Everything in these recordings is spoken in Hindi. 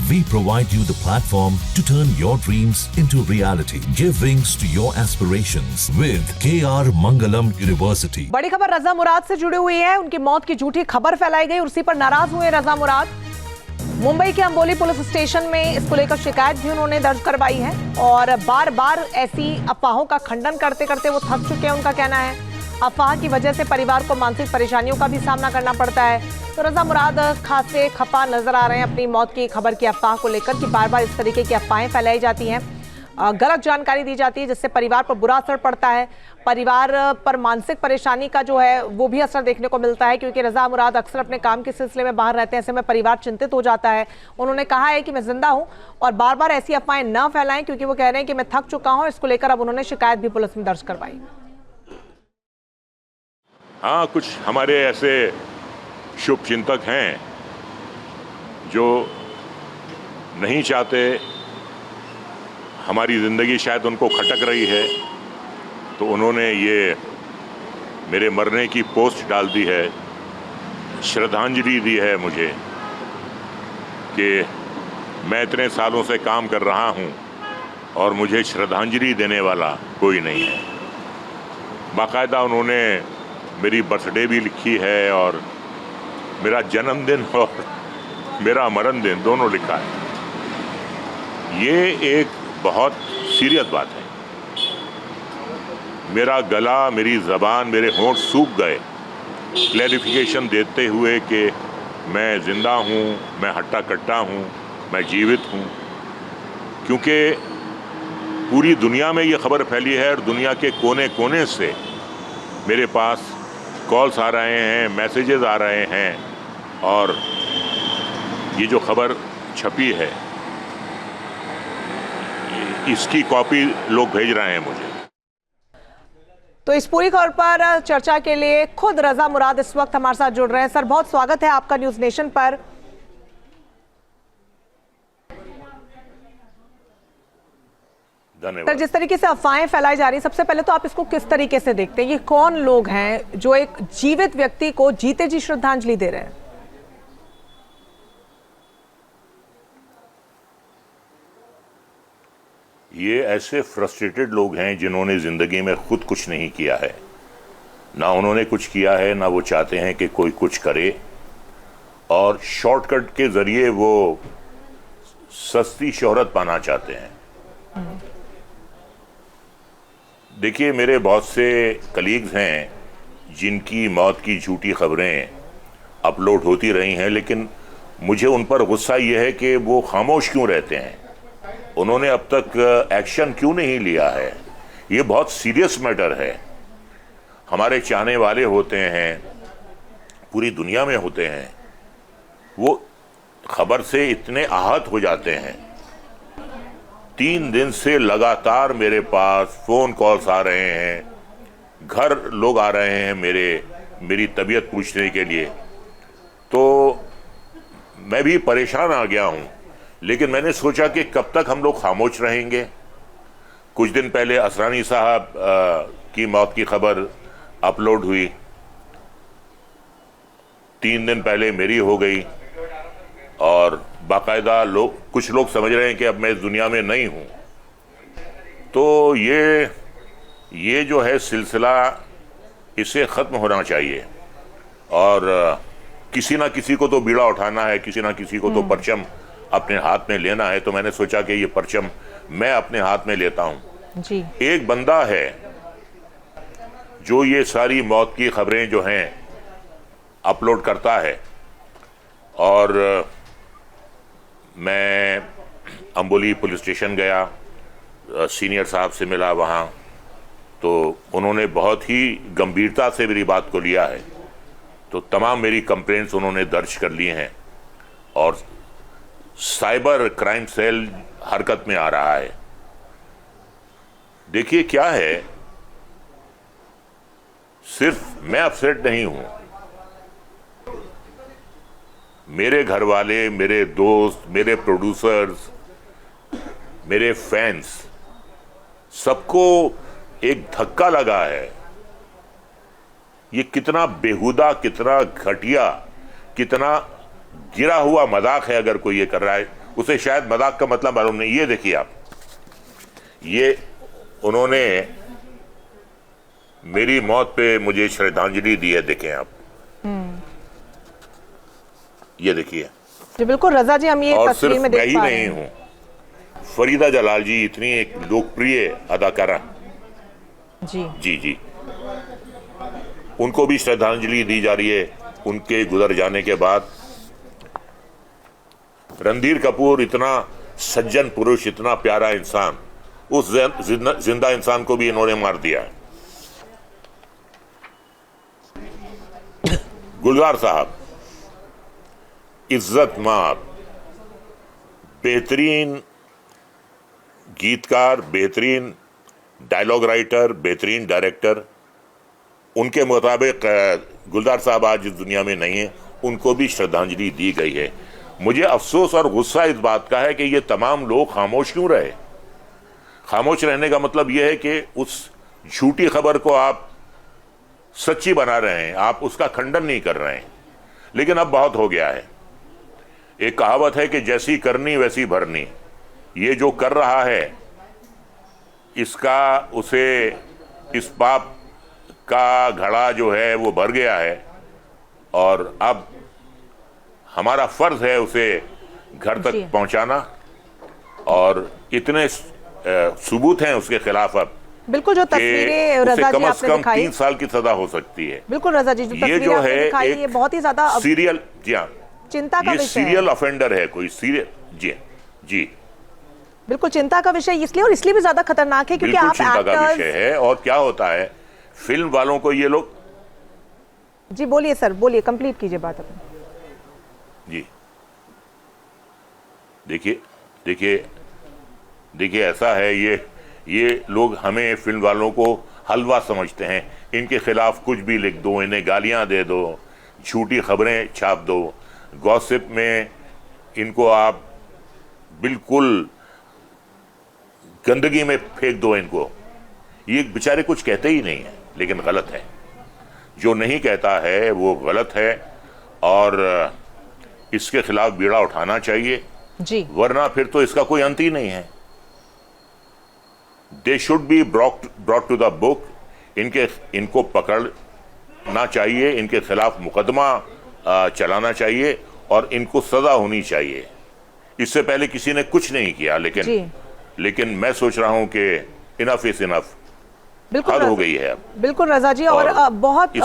We provide you the platform to turn your dreams into reality. Give wings to your aspirations with KR Mangalam University. बड़ी खबर रजा मुराद से जुड़ी हुई है। उनकी मौत की झूठी खबर फैलाई गई और उसी पर नाराज हुए रजा मुराद। मुंबई के अंबोली पुलिस स्टेशन में इसको लेकर शिकायत भी उन्होंने दर्ज करवाई है और बार बार ऐसी अफवाहों का खंडन करते करते वो थक चुके हैं। उनका कहना है अफवाह की वजह से परिवार को मानसिक परेशानियों का भी सामना करना पड़ता है। तो रजा मुराद खासे खफा नजर आ रहे हैं अपनी मौत की खबर की अफवाह को लेकर कि बार बार इस तरीके की अफवाहें फैलाई जाती हैं, गलत जानकारी दी जाती है जिससे परिवार पर बुरा असर पड़ता है। परिवार पर मानसिक परेशानी का जो है वो भी असर देखने को मिलता है क्योंकि रजा मुराद अक्सर अपने काम के सिलसिले में बाहर रहते हैं। ऐसे में परिवार चिंतित हो जाता है। उन्होंने कहा है कि मैं जिंदा हूं और बार बार ऐसी अफवाहें न फैलाएं क्योंकि वो कह रहे हैं कि मैं थक चुका हूं। इसको लेकर अब उन्होंने शिकायत भी पुलिस में दर्ज करवाई। हाँ, कुछ हमारे ऐसे शुभ चिंतक हैं जो नहीं चाहते हमारी ज़िंदगी शायद उनको खटक रही है, तो उन्होंने ये मेरे मरने की पोस्ट डाल दी है, श्रद्धांजलि दी है मुझे कि मैं इतने सालों से काम कर रहा हूँ और मुझे श्रद्धांजलि देने वाला कोई नहीं है। बाकायदा उन्होंने मेरी बर्थडे भी लिखी है और मेरा जन्मदिन और मेरा मरण दिन दोनों लिखा है। ये एक बहुत सीरियस बात है। मेरा गला, मेरी ज़बान, मेरे होंठ सूख गए क्लैरिफिकेशन देते हुए कि मैं ज़िंदा हूँ, मैं हट्टा कट्टा हूँ, मैं जीवित हूँ, क्योंकि पूरी दुनिया में ये खबर फैली है और दुनिया के कोने कोने से मेरे पास कॉल्स आ रहे हैं, मैसेजेस आ रहे हैं और ये जो खबर छपी है इसकी कॉपी लोग भेज रहे हैं मुझे। तो इस पूरी खबर पर चर्चा के लिए खुद रजा मुराद इस वक्त हमारे साथ जुड़ रहे हैं। सर, बहुत स्वागत है आपका न्यूज़ नेशन पर। धन्यवाद। सर, जिस तरीके से अफवाहें फैलाई जा रही हैं, सबसे पहले तो आप इसको किस तरीके से देखते हैं? ये कौन लोग हैं जो एक जीवित व्यक्ति को जीते जी श्रद्धांजलि दे रहे हैं? ये ऐसे फ्रस्ट्रेटेड लोग हैं जिन्होंने ज़िंदगी में खुद कुछ नहीं किया है, ना उन्होंने कुछ किया है, ना वो चाहते हैं कि कोई कुछ करे और शॉर्टकट के ज़रिए वो सस्ती शोहरत पाना चाहते हैं। देखिए, मेरे बहुत से कलीग्स हैं जिनकी मौत की झूठी खबरें अपलोड होती रही हैं, लेकिन मुझे उन पर गुस्सा ये है कि वो खामोश क्यों रहते हैं, उन्होंने अब तक एक्शन क्यों नहीं लिया है। ये बहुत सीरियस मैटर है। हमारे चाहने वाले होते हैं, पूरी दुनिया में होते हैं, वो खबर से इतने आहत हो जाते हैं। 3 दिन से लगातार मेरे पास फ़ोन कॉल्स आ रहे हैं, घर लोग आ रहे हैं मेरी तबीयत पूछने के लिए। तो मैं भी परेशान आ गया हूँ, लेकिन मैंने सोचा कि कब तक हम लोग खामोश रहेंगे। कुछ दिन पहले असरानी साहब की मौत की खबर अपलोड हुई, 3 दिन पहले मेरी हो गई और बाकायदा कुछ लोग समझ रहे हैं कि अब मैं इस दुनिया में नहीं हूँ। तो ये जो है सिलसिला, इसे ख़त्म होना चाहिए और किसी ना किसी को तो बीड़ा उठाना है, किसी ना किसी को तो परचम अपने हाथ में लेना है। तो मैंने सोचा कि ये परचम मैं अपने हाथ में लेता हूं जी। एक बंदा है जो ये सारी मौत की खबरें जो हैं अपलोड करता है और मैं अंबोली पुलिस स्टेशन गया, सीनियर साहब से मिला वहाँ, तो उन्होंने बहुत ही गंभीरता से मेरी बात को लिया है। तो तमाम मेरी कंप्लेंट्स उन्होंने दर्ज कर ली हैं और साइबर क्राइम सेल हरकत में आ रहा है। देखिए क्या है, सिर्फ मैं अपसेट नहीं हूं, मेरे घर वाले, मेरे दोस्त, मेरे प्रोड्यूसर्स, मेरे फैंस, सबको एक धक्का लगा है। ये कितना बेहुदा, कितना घटिया, कितना गिरा हुआ मजाक है अगर कोई ये कर रहा है। उसे शायद मजाक का मतलब मालूम नहीं। ये देखिए आप, ये उन्होंने मेरी मौत पे मुझे श्रद्धांजलि दी है, देखें आप, ये देखिए। जी बिल्कुल रजा जी, हम ये और तस्वीर सिर्फ में मैं देख ही पा रहे नहीं हैं। हूं, फरीदा जलाल जी इतनी एक लोकप्रिय अदाकारा, जी जी जी, उनको भी श्रद्धांजलि दी जा रही है उनके गुजर जाने के बाद। रणधीर कपूर इतना सज्जन पुरुष, इतना प्यारा इंसान, उस जिंदा इंसान को भी इन्होंने मार दिया। गुलजार साहब इज्जत माब, बेहतरीन गीतकार, बेहतरीन डायलॉग राइटर, बेहतरीन डायरेक्टर। उनके मुताबिक गुलजार साहब आज इस दुनिया में नहीं है, उनको भी श्रद्धांजलि दी गई है। मुझे अफसोस और गुस्सा इस बात का है कि ये तमाम लोग खामोश क्यों रहे। खामोश रहने का मतलब यह है कि उस झूठी खबर को आप सच्ची बना रहे हैं, आप उसका खंडन नहीं कर रहे हैं। लेकिन अब बहुत हो गया है। एक कहावत है कि जैसी करनी वैसी भरनी। ये जो कर रहा है, इसका उसे इस पाप का घड़ा जो है वो भर गया है, और अब हमारा फर्ज है उसे घर तक पहुंचाना। और इतने सबूत हैं उसके खिलाफ अब, बिल्कुल जो तस्वीरें रजा जी कम आपने से कम दिखाई, 3 साल की सजा हो सकती है। बिल्कुल रजा जी, जो ये तस्वीरें जो आपने है दिखाई, ये बहुत ही ज्यादा सीरियल, जी हाँ, चिंता का ये विषय है। सीरियल ऑफेंडर है कोई, सीरियल, जी जी, बिल्कुल चिंता का विषय इसलिए, और इसलिए भी ज्यादा खतरनाक है क्योंकि बिल्कुल आप चिंता का एक्टर्स। विषय है। और क्या होता है, फिल्म वालों को ये लोग, जी बोलिए सर, बोलिए, कंप्लीट कीजिए बात अपनी। जी देखिए देखिए देखिए, ऐसा है, ये लोग हमें फिल्म वालों को हलवा समझते हैं। इनके खिलाफ कुछ भी लिख दो, इन्हें गालियां दे दो, झूठी खबरें छाप दो, गॉसिप में इनको आप बिल्कुल गंदगी में फेंक दो इनको। ये बेचारे कुछ कहते ही नहीं है, लेकिन गलत है। जो नहीं कहता है वो गलत है, और इसके खिलाफ बीड़ा उठाना चाहिए जी, वरना फिर तो इसका कोई अंत ही नहीं है। They should be brought to the book. इनको पकड़ना चाहिए, इनके खिलाफ मुकदमा चलाना चाहिए, और इनको सजा होनी चाहिए। इससे पहले किसी ने कुछ नहीं किया, लेकिन मैं सोच रहा हूं कि इनफ इज इनफ, बिल्कुल हद हो गई है अब। बिल्कुल रजा जी, और बहुत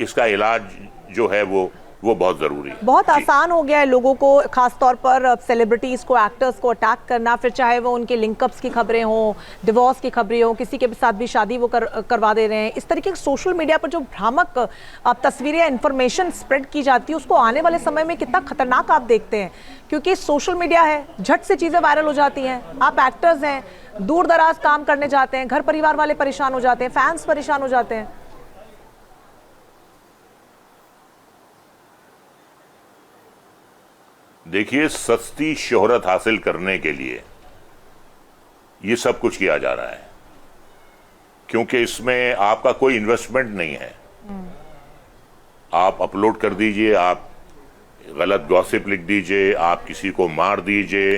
इसका इलाज जो है वो बहुत जरूरी है। बहुत आसान हो गया है लोगों को, खास तौर पर सेलिब्रिटीज को, एक्टर्स को अटैक करना, फिर चाहे वो उनके लिंकअप्स की खबरें हों, डिवोर्स की खबरें हों, किसी के साथ भी शादी वो करवा दे रहे हैं। इस तरीके के सोशल मीडिया पर जो भ्रामक तस्वीरें या इंफॉर्मेशन स्प्रेड की जाती है, उसको आने वाले समय में कितना खतरनाक आप देखते हैं, क्योंकि सोशल मीडिया है, झट से चीजें वायरल हो जाती हैं। आप एक्टर्स हैं, दूर दराज काम करने जाते हैं, घर परिवार वाले परेशान हो जाते हैं, फैंस परेशान हो जाते हैं। देखिए, सस्ती शोहरत हासिल करने के लिए ये सब कुछ किया जा रहा है, क्योंकि इसमें आपका कोई इन्वेस्टमेंट नहीं है। आप अपलोड कर दीजिए, आप गलत गॉसिप लिख दीजिए, आप किसी को मार दीजिए,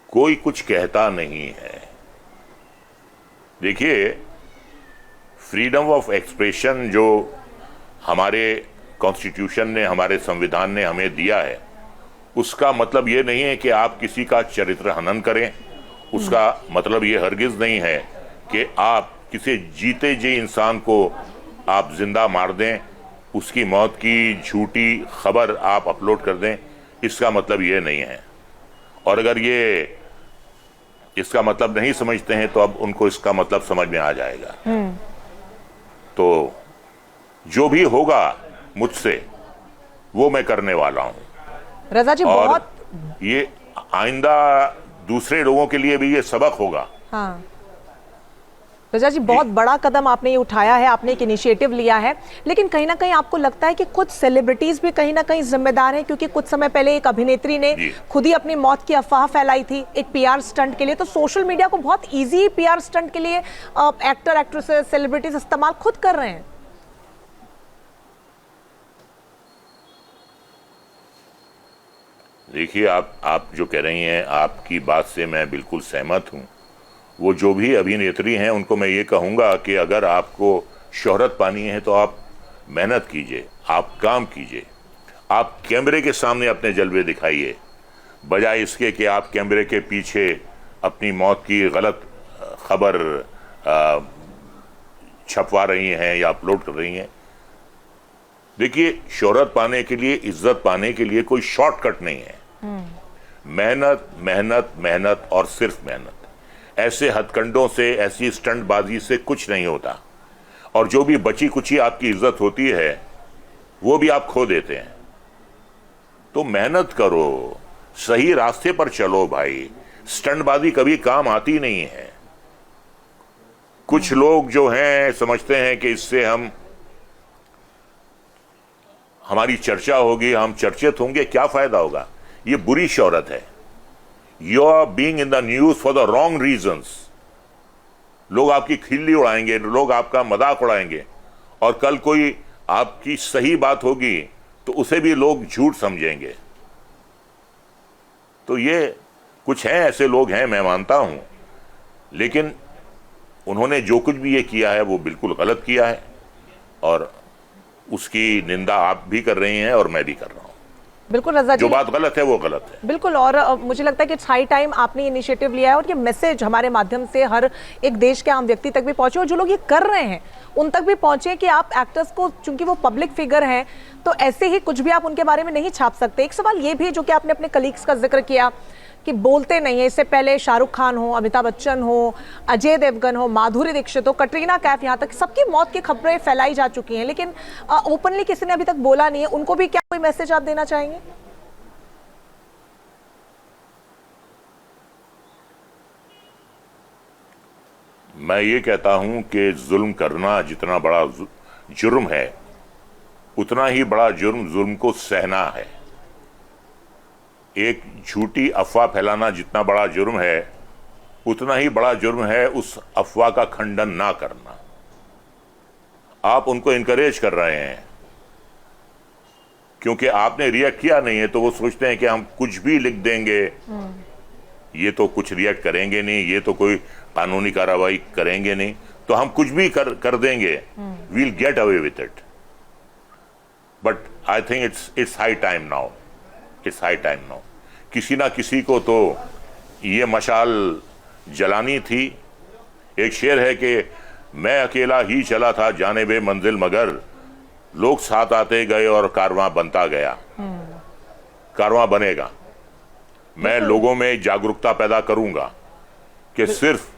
कोई कुछ कहता नहीं है। देखिए, फ्रीडम ऑफ एक्सप्रेशन जो हमारे कॉन्स्टिट्यूशन ने, हमारे संविधान ने हमें दिया है, उसका मतलब ये नहीं है कि आप किसी का चरित्र हनन करें। उसका मतलब ये हरगिज नहीं है कि आप किसी जीते जी इंसान को आप जिंदा मार दें, उसकी मौत की झूठी खबर आप अपलोड कर दें। इसका मतलब ये नहीं है। और अगर ये इसका मतलब नहीं समझते हैं तो अब उनको इसका मतलब समझ में आ जाएगा। तो जो भी होगा मुझसे, वो मैं करने वाला हूं। रजा जी, और बहुत ये आइंदा दूसरे लोगों के लिए भी ये सबक होगा। हाँ रजा जी, बहुत बड़ा कदम आपने ये उठाया है, आपने एक इनिशिएटिव लिया है, लेकिन कहीं ना कहीं आपको लगता है कि कुछ सेलिब्रिटीज भी कहीं ना कहीं जिम्मेदार हैं, क्योंकि कुछ समय पहले एक अभिनेत्री ने खुद ही अपनी मौत की अफवाह फैलाई थी एक पीआर स्टंट के लिए। तो सोशल मीडिया को बहुत इजी पीआर स्टंट के लिए एक्टर, एक्ट्रेसेस, सेलिब्रिटीज इस्तेमाल खुद कर रहे हैं। देखिए, आप जो कह रही हैं, आपकी बात से मैं बिल्कुल सहमत हूँ। वो जो भी अभिनेत्री हैं उनको मैं ये कहूँगा कि अगर आपको शोहरत पानी है तो आप मेहनत कीजिए, आप काम कीजिए, आप कैमरे के सामने अपने जलवे दिखाइए, बजाय इसके कि आप कैमरे के पीछे अपनी मौत की गलत खबर छपवा रही हैं या अपलोड कर रही हैं। देखिए, शोहरत पाने के लिए, इज्जत पाने के लिए कोई शॉर्टकट नहीं है। मेहनत मेहनत मेहनत और सिर्फ मेहनत। ऐसे हथकंडों से, ऐसी स्टंटबाजी से कुछ नहीं होता। और जो भी बची कुची आपकी इज्जत होती है वो भी आप खो देते हैं। तो मेहनत करो, सही रास्ते पर चलो भाई। स्टंटबाजी कभी काम आती नहीं है। कुछ लोग जो हैं समझते हैं कि इससे हमारी चर्चा होगी, हम चर्चित होंगे, क्या फायदा होगा? ये बुरी शोहरत है। You are being in the news for the wrong reasons. लोग आपकी खिल्ली उड़ाएंगे, लोग आपका मजाक उड़ाएंगे, और कल कोई आपकी सही बात होगी तो उसे भी लोग झूठ समझेंगे। तो ये कुछ हैं, ऐसे लोग हैं, मैं मानता हूं, लेकिन उन्होंने जो कुछ भी ये किया है वो बिल्कुल गलत किया है, और उसकी निंदा आप भी कर रही हैं और मैं भी कर रहा हूं। बिल्कुल रजा जी, जो बात गलत है वो गलत है। बिल्कुल। और मुझे लगता है कि इट्स हाई टाइम आपने इनिशिएटिव लिया है और ये मैसेज हमारे माध्यम से हर एक देश के आम व्यक्ति तक भी पहुंचे, और जो लोग ये कर रहे हैं उन तक भी पहुंचे कि आप एक्टर्स को, चूंकि वो पब्लिक फिगर हैं, तो ऐसे ही कुछ भी आप उनके बारे में नहीं छाप सकते। एक सवाल ये भी, जो कि आपने अपने कलीग्स का जिक्र किया कि बोलते नहीं है। इससे पहले शाहरुख खान हो, अमिताभ बच्चन हो, अजय देवगन हो, माधुरी दीक्षित हो, कटरीना कैफ, यहाँ तक सबकी मौत की खबरें फैलाई जा चुकी हैं, लेकिन ओपनली किसी ने अभी तक बोला नहीं है। उनको भी क्या कोई मैसेज आप देना चाहेंगे? मैं ये कहता हूं कि जुल्म करना जितना बड़ा जुर्म है, उतना ही बड़ा जुर्म जुल्म को सहना है। एक झूठी अफवाह फैलाना जितना बड़ा जुर्म है, उतना ही बड़ा जुर्म है उस अफवाह का खंडन ना करना। आप उनको इनकरेज कर रहे हैं क्योंकि आपने रिएक्ट किया नहीं है, तो वो सोचते हैं कि हम कुछ भी लिख देंगे, ये तो कुछ रिएक्ट करेंगे नहीं, ये तो कोई कानूनी कार्रवाई करेंगे नहीं, तो हम कुछ भी कर देंगे, we'll get away with it. But I think it's high time now, it's high time now. किसी ना किसी को तो ये मशाल जलानी थी। एक शेर है कि मैं अकेला ही चला था जानिबे मंजिल, मगर लोग साथ आते गए और कारवां बनता गया। कारवां बनेगा। मैं लोगों में जागरूकता पैदा करूंगा कि सिर्फ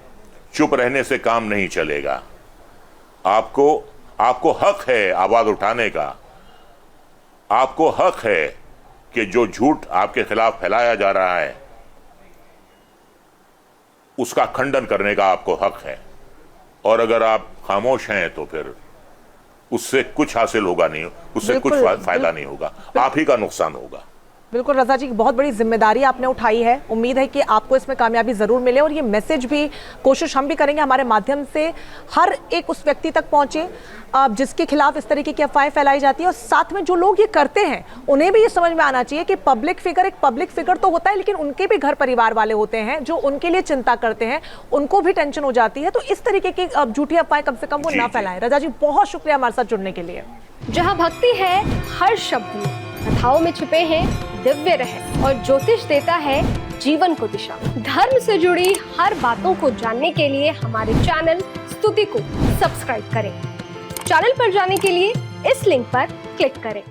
चुप रहने से काम नहीं चलेगा। आपको हक है आवाज उठाने का। आपको हक है कि जो झूठ आपके खिलाफ फैलाया जा रहा है उसका खंडन करने का आपको हक है। और अगर आप खामोश हैं तो फिर उससे कुछ हासिल होगा नहीं, उससे कुछ फायदा नहीं होगा, आप ही का नुकसान होगा। बिल्कुल रजा जी, बहुत बड़ी जिम्मेदारी आपने उठाई है। उम्मीद है कि आपको इसमें कामयाबी जरूर मिले, और ये मैसेज भी, कोशिश हम भी करेंगे हमारे माध्यम से हर एक उस व्यक्ति तक पहुंचे जिसके खिलाफ इस तरीके की अफवाहें फैलाई जाती है। और साथ में जो लोग ये करते हैं उन्हें भी ये समझ में आना चाहिए कि पब्लिक फिगर एक पब्लिक फिगर तो होता है, लेकिन उनके भी घर परिवार वाले होते हैं जो उनके लिए चिंता करते हैं, उनको भी टेंशन हो जाती है। तो इस तरीके की झूठी अफवाहें कम से कम वो ना फैलाएं। रजा जी, बहुत शुक्रिया हमारे साथ जुड़ने के लिए। जहाँ भक्ति है हर शब्द में, कथाओं में छुपे हैं दिव्य रहस्य, और ज्योतिष देता है जीवन को दिशा। धर्म से जुड़ी हर बातों को जानने के लिए हमारे चैनल स्तुति को सब्सक्राइब करें। चैनल पर जाने के लिए इस लिंक पर क्लिक करें।